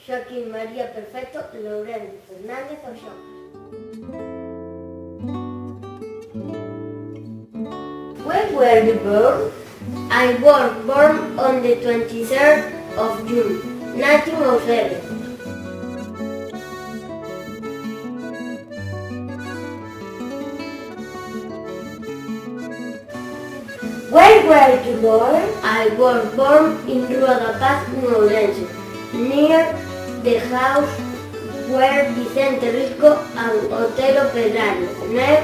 Xoaquín María Perfecto Lourenzo Fernández Oxón. When were you born? I was born on the 23rd of June, 1907. Where were you born? I was born in Rua da Paz, Lourenzo, near the house where Vicente Risco and Otelo Pedrano were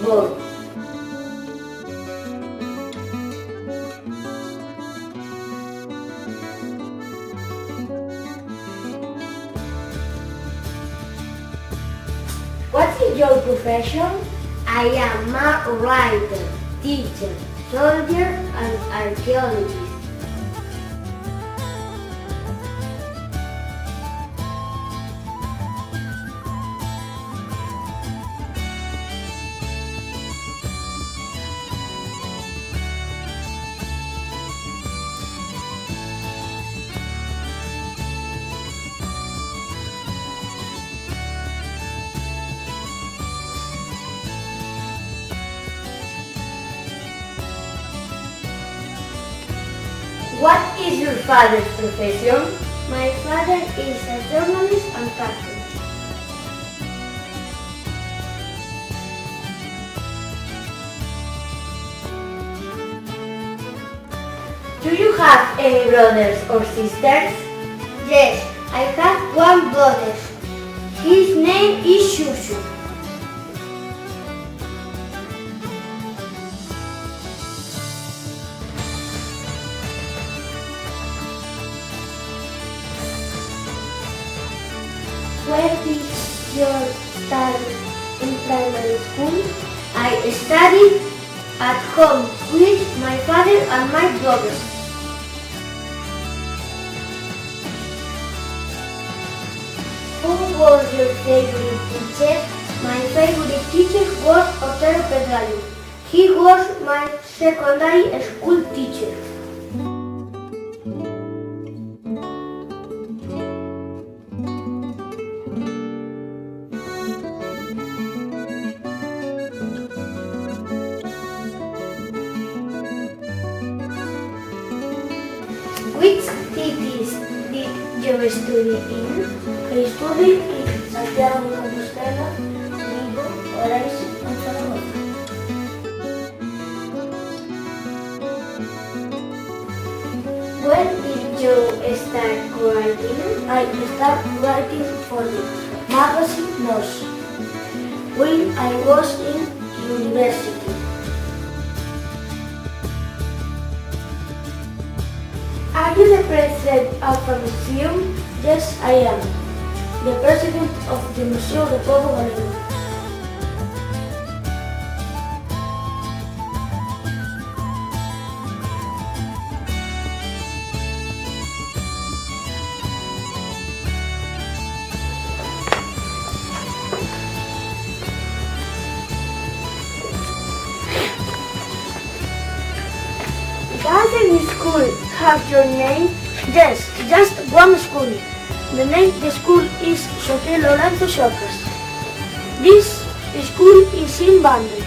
born. What is your profession? I am a writer, teacher, soldier, and archaeologist. What is your father's profession? My father is a journalist and carpenter. Do you have any brothers or sisters? Yes, I have one brother. His name is Shushu. Where did you study in primary school? I studied at home with my father and my brother. Who was your favorite teacher? My favorite teacher was Otelo Pedrano. He was my secondary school teacher. Which cities did you study in? I studied in Santiago de Compostela, Vigo, Orense, and Zaragoza. When did you start writing? I started writing for the magazine Nos when I was in university. Are you the president of a museum? Yes, I am. The president of the Museo de Povo Galego. Does any school have your name? Yes, just one school. The name of the school is CEIP Xoaquín Lourenzo. This school is in Bande.